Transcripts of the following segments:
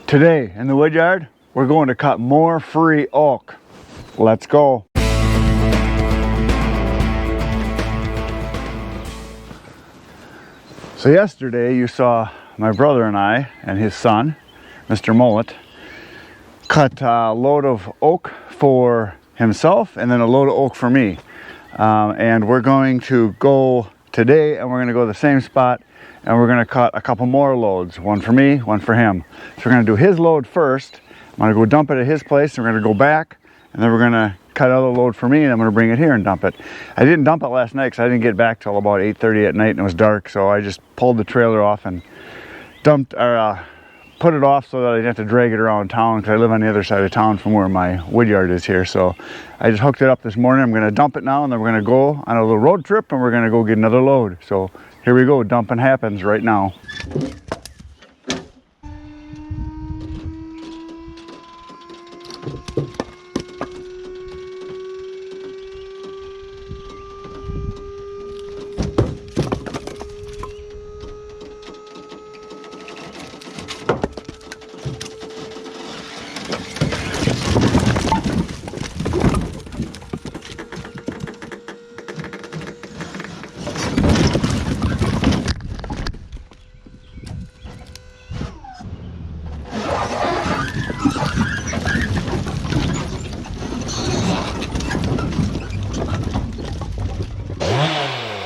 Today in the wood yard, we're going to cut more free oak. Let's go. So yesterday you saw my brother and I and his son, Mr. Mullet, cut a load of oak for himself and then a load of oak for me. And we're going to go today and we're going to go to the same spot and we're going to cut a couple more loads, one for me, one for him. So we're going to do his load first. I'm going to go dump it at his place and we're going to go back and then we're going to cut another load for me and I'm going to bring it here and dump it. I didn't dump it last night because I didn't get back till about 8:30 at night and it was dark, so I just pulled the trailer off and dumped or put it off so that I didn't have to drag it around town because I live on the other side of town from where my wood yard is here. So I just hooked it up this morning. I'm going to dump it now and then we're going to go on a little road trip and we're going to go get another load. So here we go, dumping happens right now.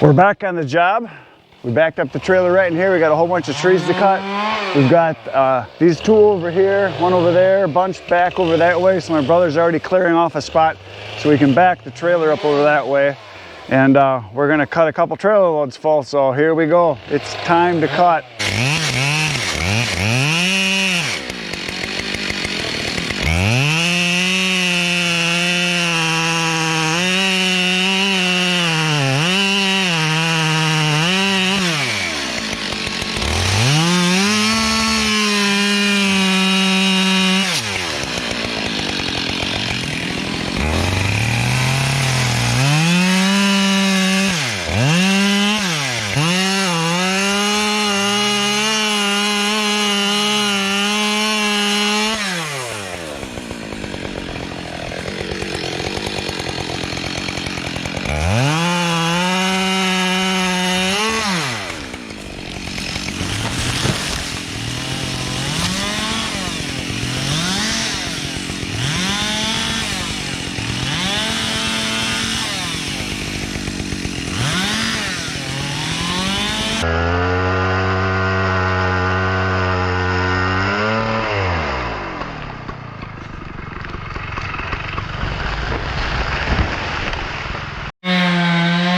We're back on the job. We backed up the trailer right in here. We got a whole bunch of trees to cut. We've got these two over here, one over there, a bunch back over that way. So my brother's already clearing off a spot so we can back the trailer up over that way. And we're gonna cut a couple trailer loads full. So here we go. It's time to cut.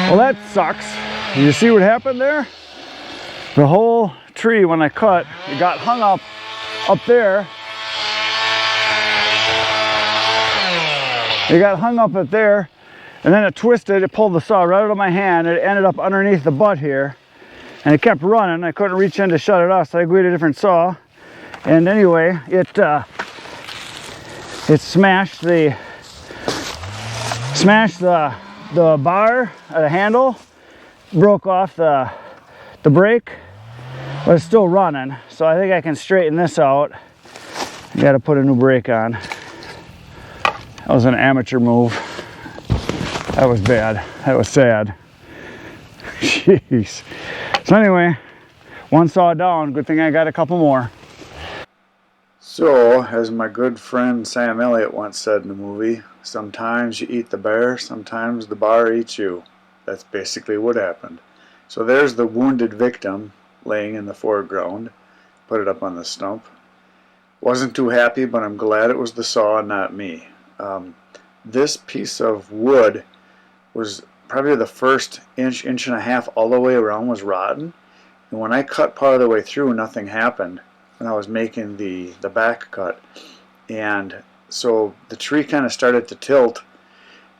Well, that sucks. You see what happened there? The whole tree, when I cut, it got hung up there. It got hung up there, and then it twisted. It pulled the saw right out of my hand. It ended up underneath the butt here, and it kept running. I couldn't reach in to shut it off, so I grabbed a different saw. And anyway, it smashed the bar, the handle, broke off the brake, but it's still running. So I think I can straighten this out. I got to put a new brake on. That was an amateur move. That was bad. That was sad. Jeez. So anyway, one saw down. Good thing I got a couple more. So, as my good friend Sam Elliott once said in the movie, sometimes you eat the bear, sometimes the bar eats you. That's basically what happened. So there's the wounded victim laying in the foreground. Put it up on the stump. Wasn't too happy, but I'm glad it was the saw and not me. This piece of wood was probably the first inch and a half all the way around was rotten. And when I cut part of the way through, nothing happened when I was making the back cut. And so the tree kind of started to tilt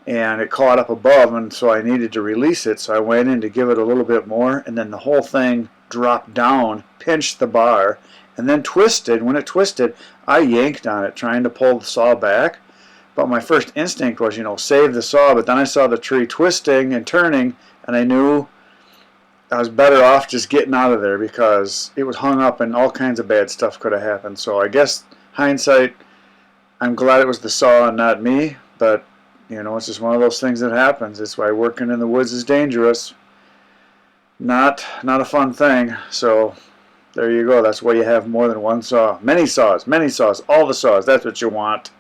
and it caught up above, and so I needed to release it, so I went in to give it a little bit more, and then the whole thing dropped down, pinched the bar, and then twisted. When it twisted, I yanked on it trying to pull the saw back, but my first instinct was, save the saw, but then I saw the tree twisting and turning, and I knew I was better off just getting out of there because it was hung up and all kinds of bad stuff could have happened. So I guess hindsight, I'm glad it was the saw and not me, but it's just one of those things that happens. It's why working in the woods is dangerous. Not a fun thing. So there you go. That's why you have more than one saw. Many saws, all the saws. That's what you want.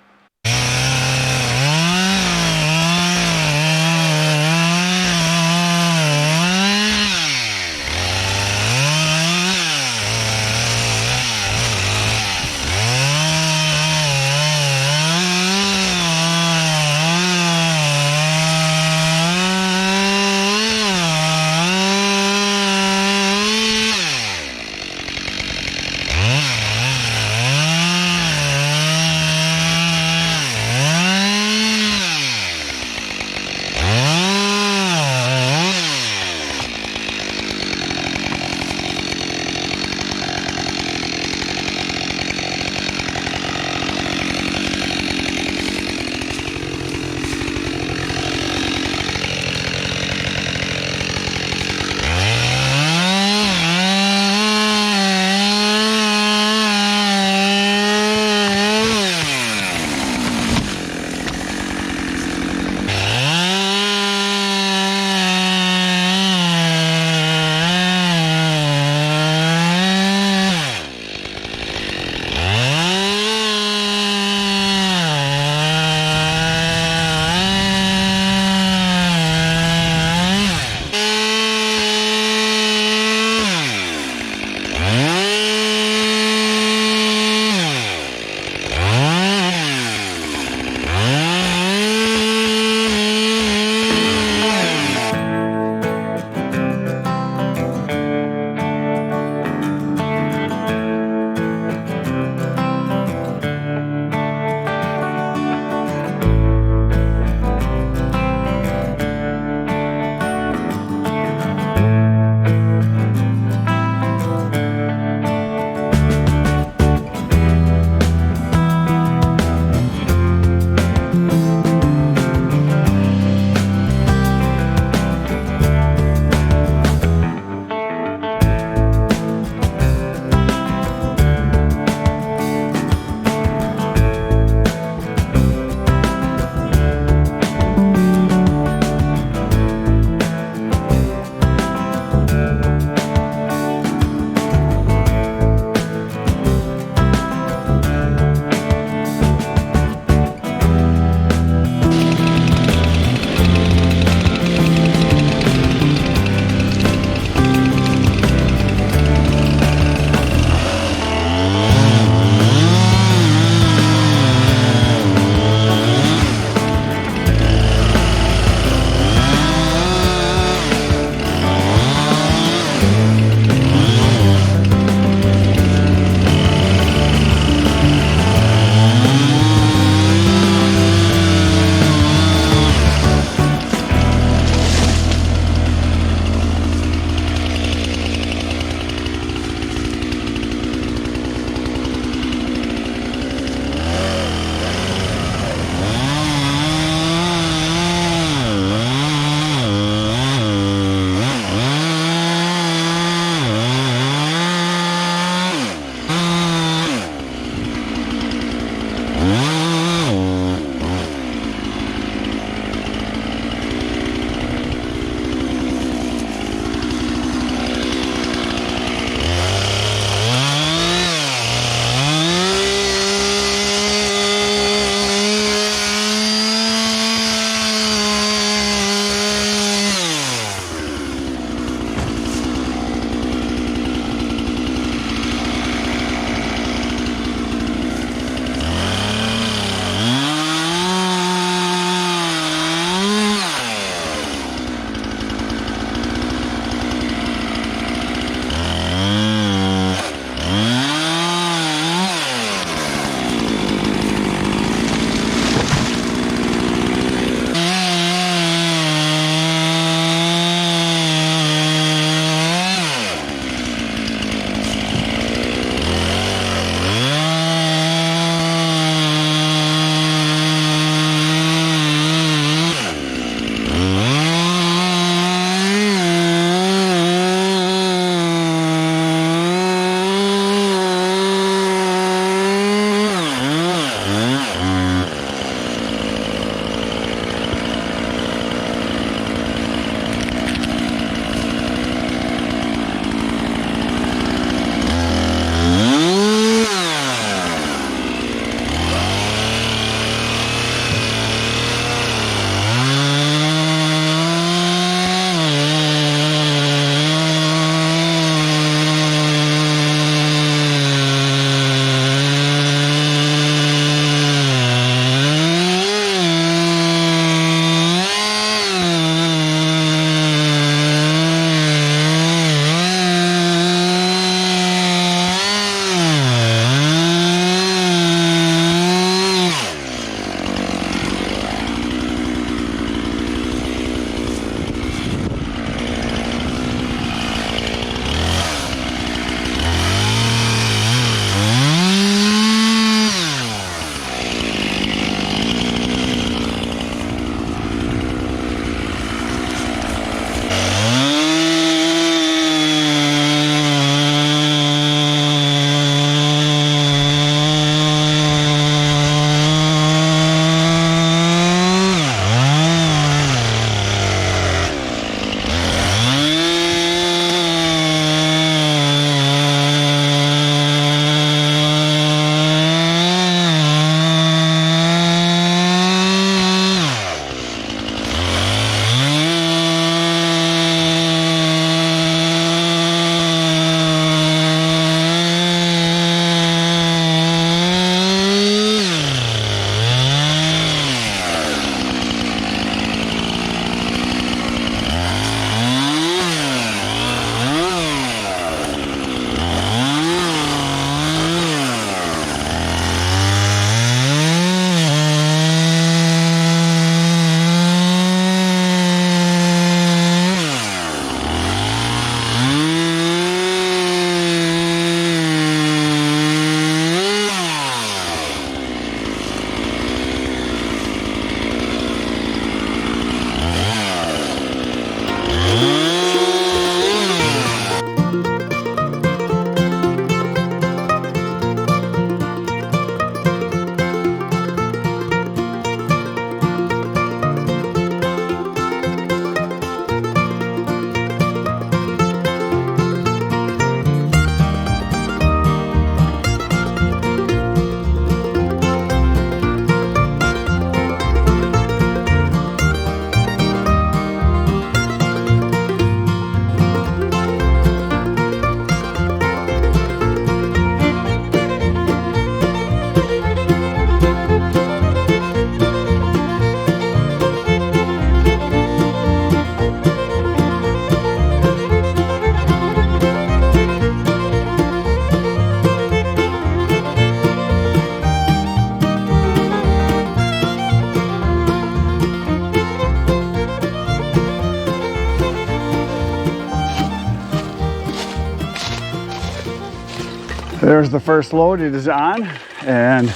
There's the first load it is on, and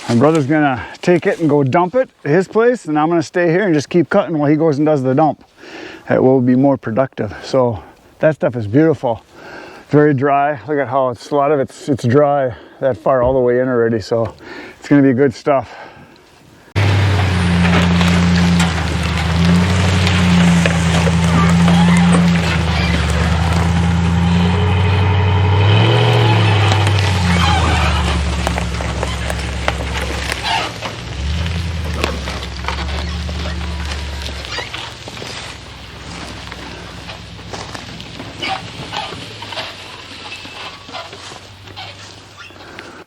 my brother's gonna take it and go dump it at his place, and I'm gonna stay here and just keep cutting while he goes and does the dump. That will be more productive. So that stuff is beautiful. Very dry. Look at how a lot of it's dry that far all the way in already, so it's gonna be good stuff.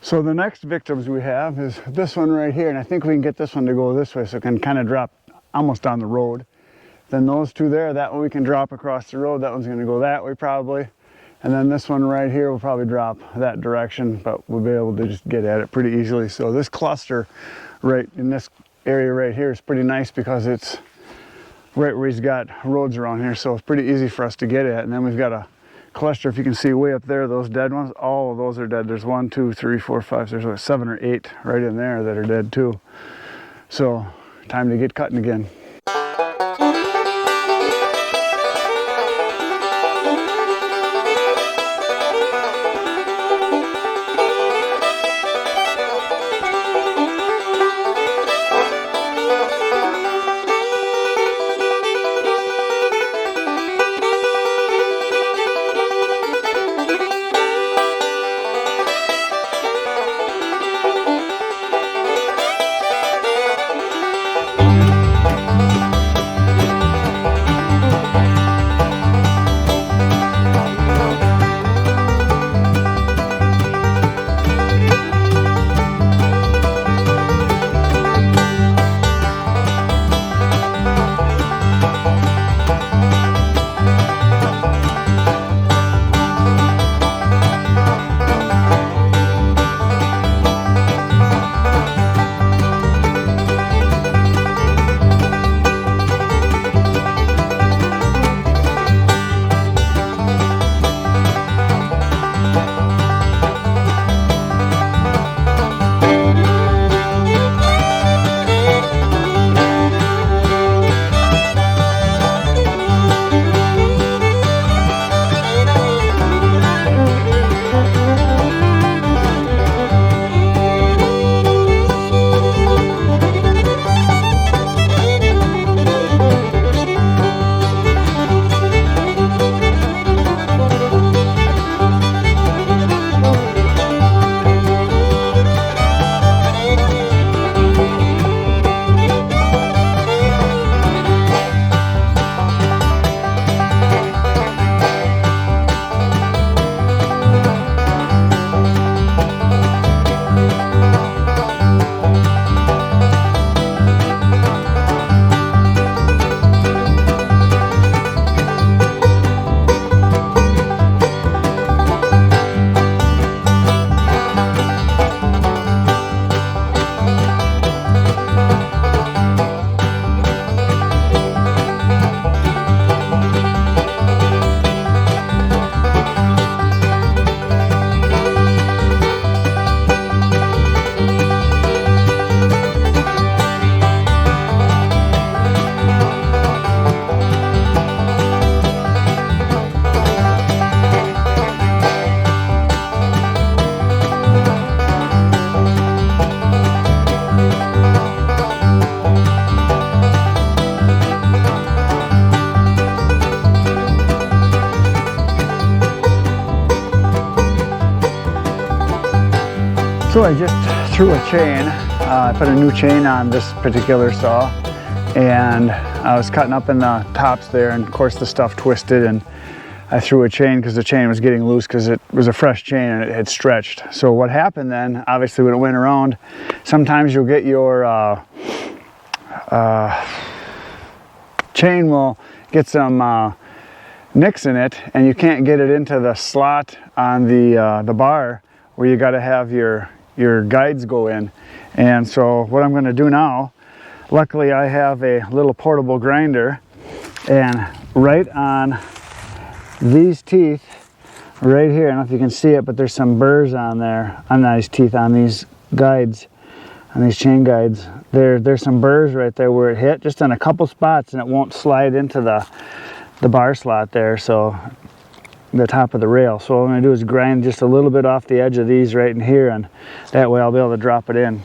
So the next victims we have is this one right here, and I think we can get this one to go this way so it can kind of drop almost on the road. Then those two there, that one we can drop across the road. That one's going to go that way probably. And then this one right here will probably drop that direction, but we'll be able to just get at it pretty easily. So this cluster right in this area right here is pretty nice because it's right where he's got roads around here, so it's pretty easy for us to get at. And then we've got a cluster, if you can see way up there, those dead ones, all of those are dead. There's 1, 2, 3, 4, 5, there's like 7 or 8 right in there that are dead too. So time to get cutting again. So I just threw a chain. I put a new chain on this particular saw, and I was cutting up in the tops there, and of course the stuff twisted, and I threw a chain because the chain was getting loose because it was a fresh chain and it had stretched. So what happened then, obviously when it went around, sometimes you'll get your chain will get some nicks in it, and you can't get it into the slot on the bar where you got to have your guides go in. And so what I'm going to do now, luckily I have a little portable grinder, and right on these teeth right here. I don't know if you can see it, but there's some burrs on there, on these teeth, on these guides, on these chain guides. There's some burrs right there where it hit, just in a couple spots, and it won't slide into the bar slot there, so the top of the rail. So what I'm going to do is grind just a little bit off the edge of these right in here, and that way I'll be able to drop it in.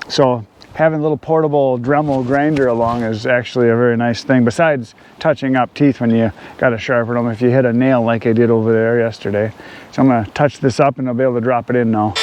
So having a little portable Dremel grinder along is actually a very nice thing, besides touching up teeth when you got to sharpen them if you hit a nail like I did over there yesterday. So I'm going to touch this up and I'll be able to drop it in now.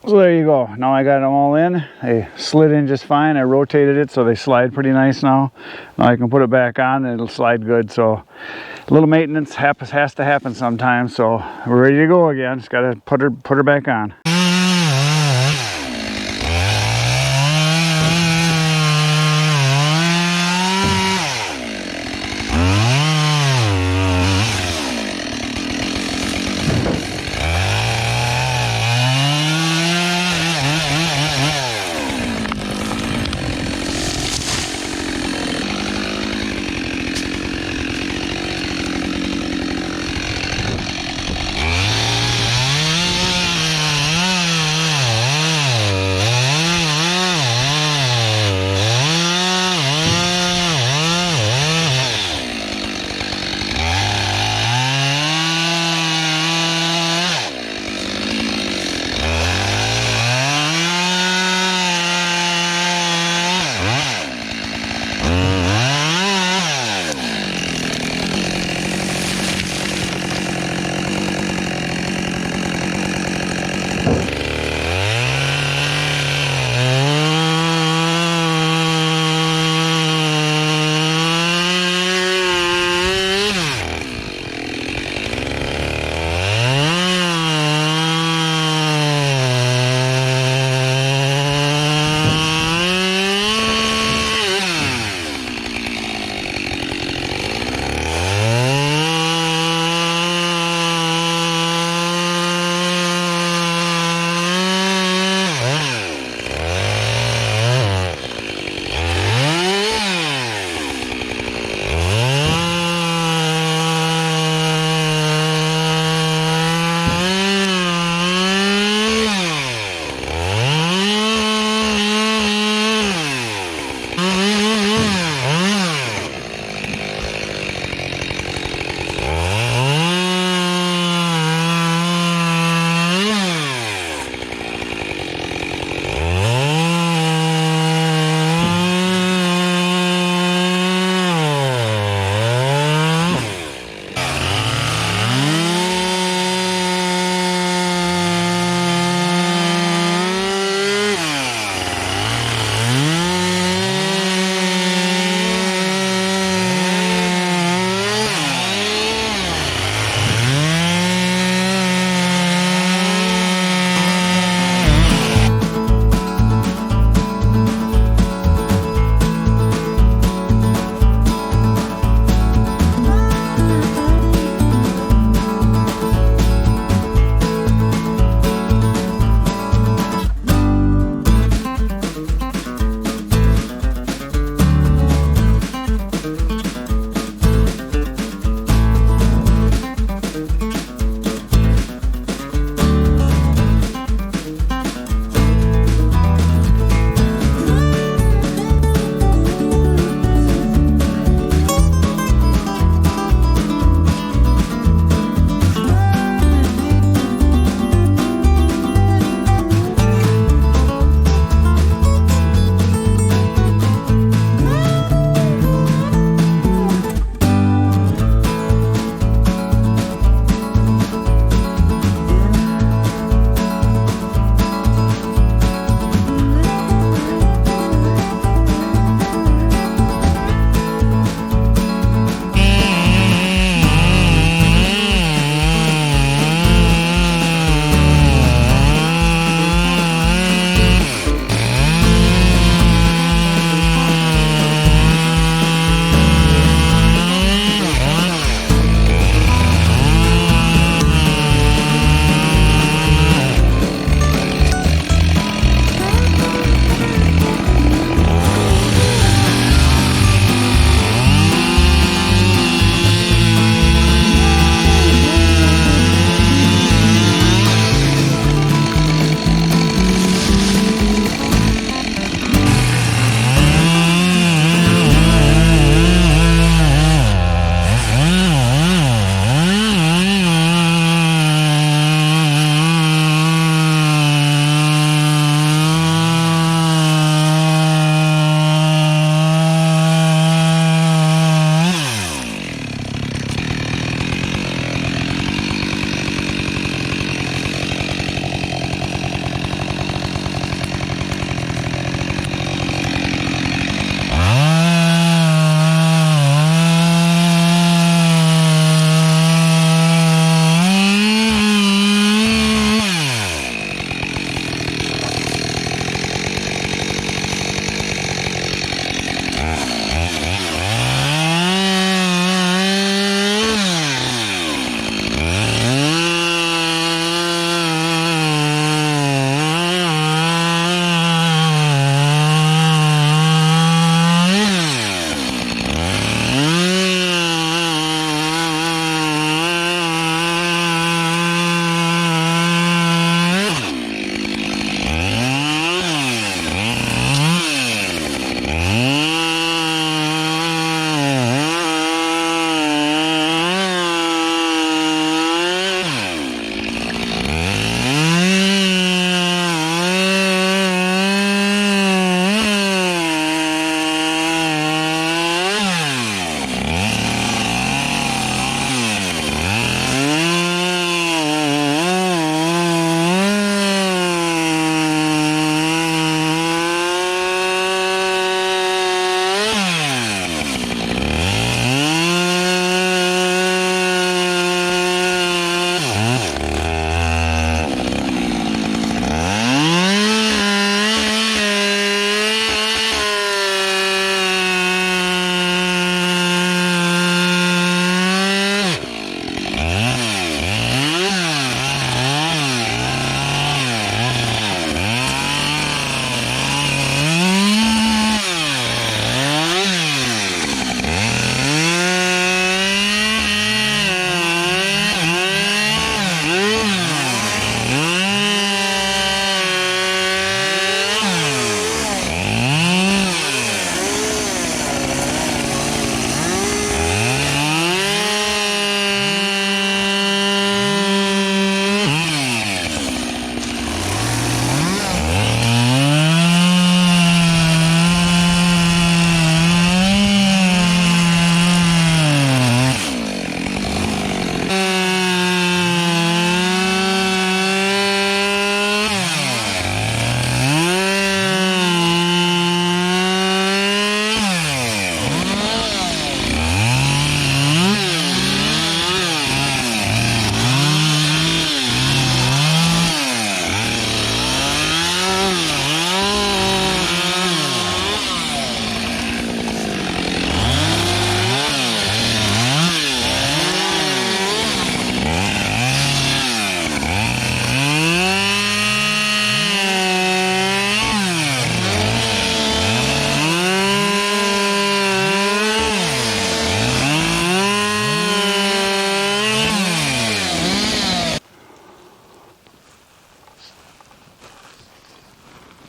So there you go. Now I got them all in. They slid in just fine. I rotated it so they slide pretty nice now. Now I can put it back on and it'll slide good. So a little maintenance has to happen sometimes. So we're ready to go again. Just got to put her back on.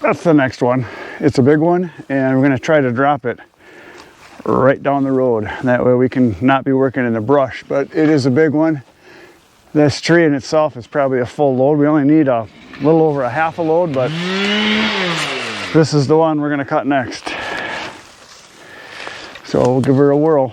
That's the next one. It's a big one, and we're gonna try to drop it right down the road. That way we can not be working in the brush, but it is a big one. This tree in itself is probably a full load. We only need a little over a half a load, but this is the one we're gonna cut next. So we'll give her a whirl.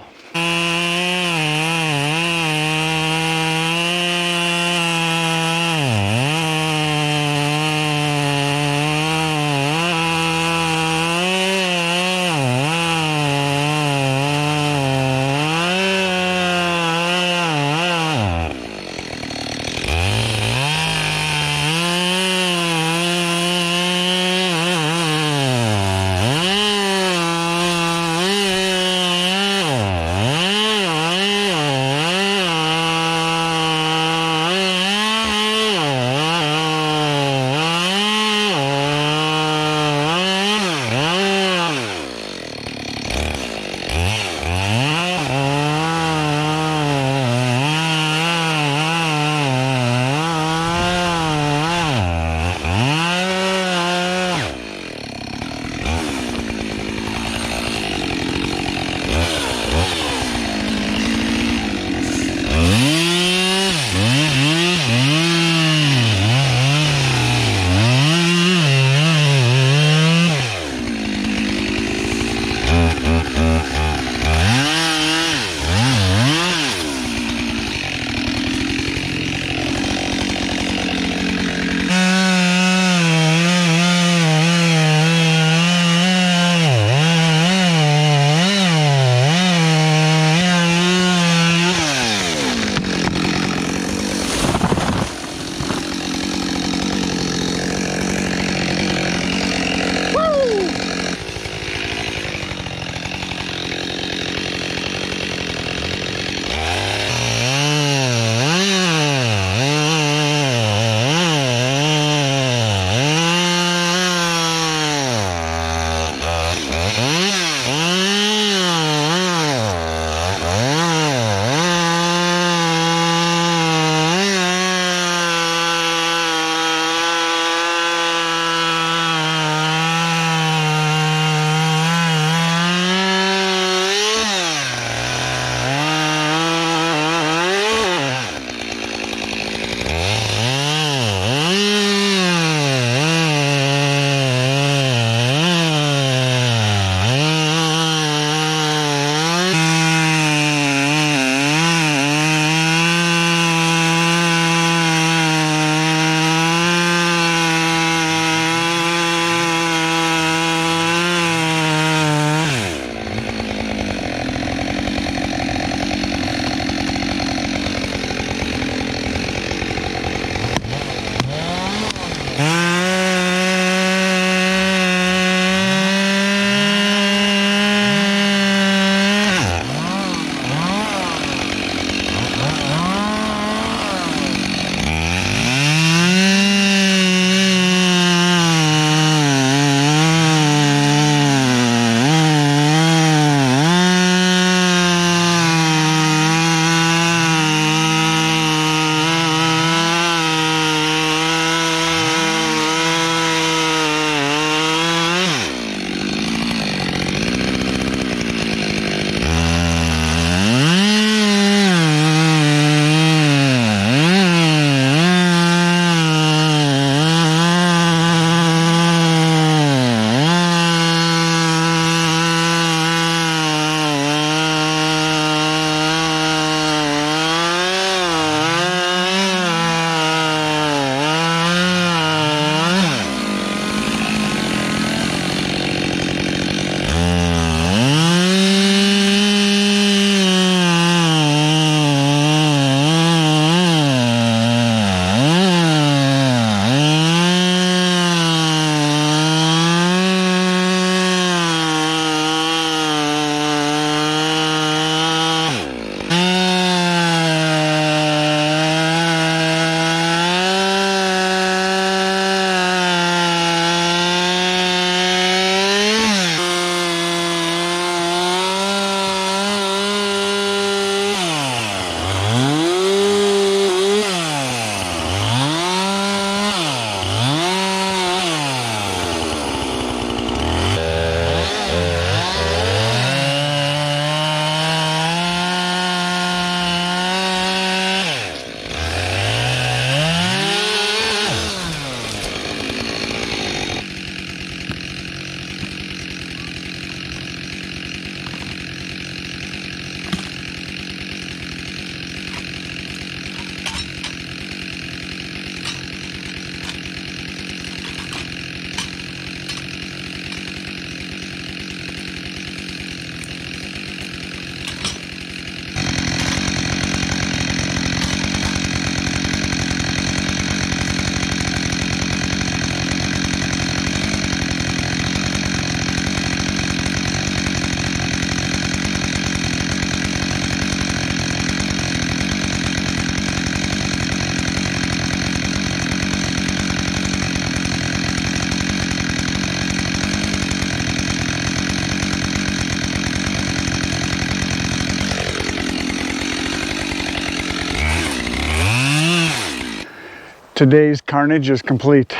today's carnage is complete.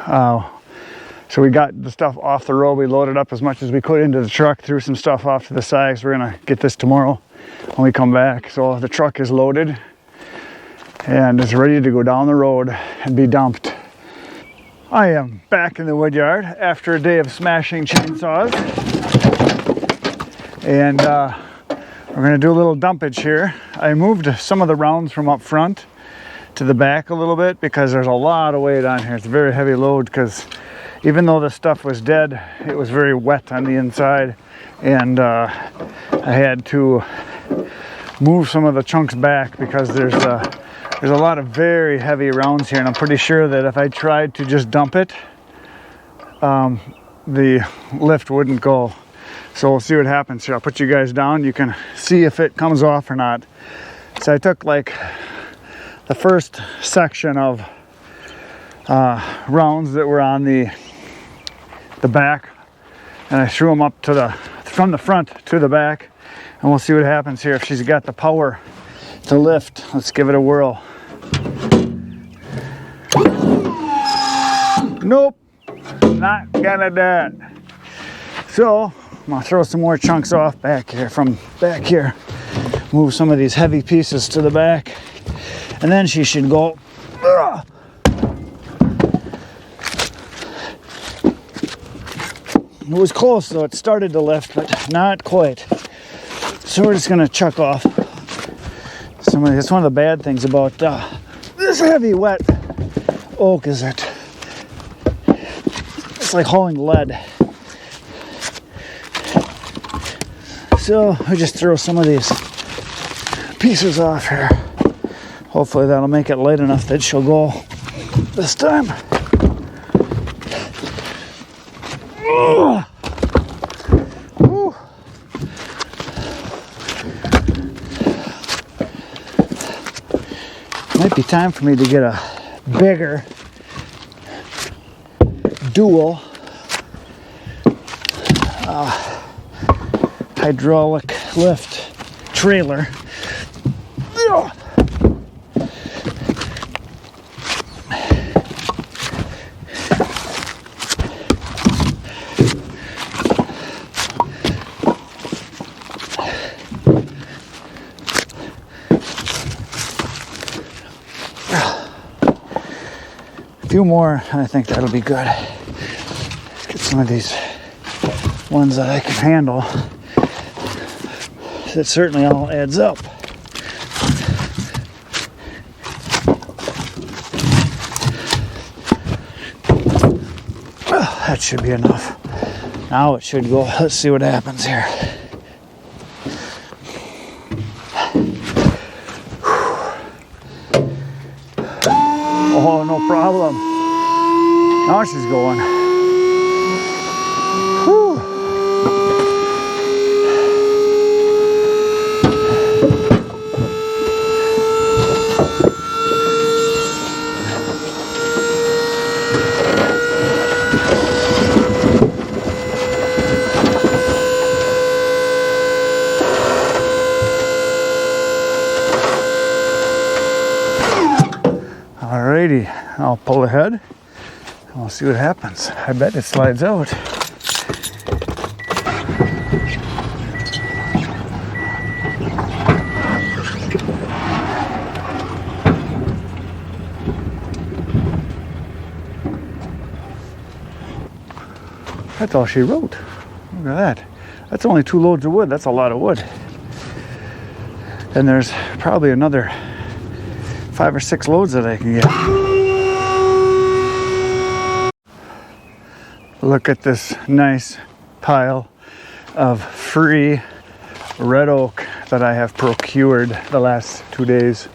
So we got the stuff off the road. We loaded up as much as we could into the truck, threw some stuff off to the side. So we're gonna get this tomorrow when we come back. So the truck is loaded and is ready to go down the road and be dumped. I am back in the wood yard after a day of smashing chainsaws. And we're gonna do a little dumpage here. I moved some of the rounds from up front to the back a little bit because there's a lot of weight on here. It's a very heavy load because even though the stuff was dead, it was very wet on the inside, and I had to move some of the chunks back because there's a lot of very heavy rounds here, and I'm pretty sure that if I tried to just dump it, the lift wouldn't go. So we'll see what happens here. I'll put you guys down. You can see if it comes off or not. So I took like the first section of rounds that were on the back, and I threw them up to from the front to the back, and we'll see what happens here if she's got the power to lift. Let's give it a whirl. Nope, not gonna do it. So I'm gonna throw some more chunks off back here, from back here, move some of these heavy pieces to the back, and then she should go. It was close though, it started to lift, but not quite. So we're just gonna chuck off some of this. One of the bad things about this heavy wet oak is that it's like hauling lead. So we just throw some of these pieces off here. Hopefully that'll make it light enough that she'll go this time. Might be time for me to get a bigger dual hydraulic lift trailer. A few more, and I think that'll be good. Let's get some of these ones that I can handle. That certainly all adds up. Well, that should be enough. Now it should go. Let's see what happens here. Oh, no problem. Now she's going. Whew. Alrighty, I'll pull ahead and we'll see what happens. I bet it slides out. That's all she wrote. Look at that. That's only 2 loads of wood. That's a lot of wood. And there's probably another 5 or 6 loads that I can get. Look at this nice pile of free red oak that I have procured the last 2 days.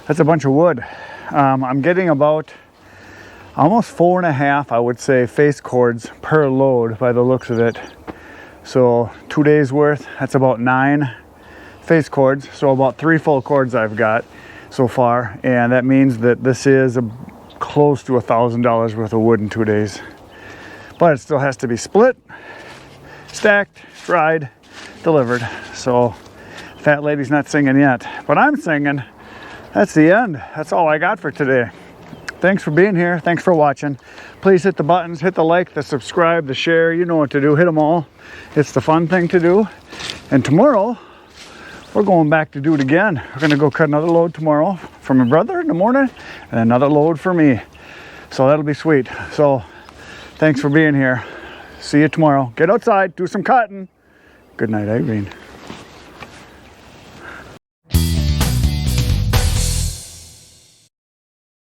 That's a bunch of wood. I'm getting about almost 4.5, I would say, face cords per load by the looks of it. So 2 days worth, that's about 9 face cords. So about 3 full cords I've got so far, and that means that this is close to $1,000 worth of wood in 2 days. But it still has to be split, stacked, dried, delivered. So fat lady's not singing yet, but I'm singing. That's the end. That's all I got for today. thanks for being here. Thanks for watching. Please hit the buttons, hit the like, the subscribe, the share. You know what to do. Hit them all. It's the fun thing to do. And tomorrow, we're going back to do it again. We're going to go cut another load tomorrow for my brother in the morning and another load for me. So that'll be sweet. So thanks for being here. See you tomorrow. Get outside, do some cutting. Good night, Irene.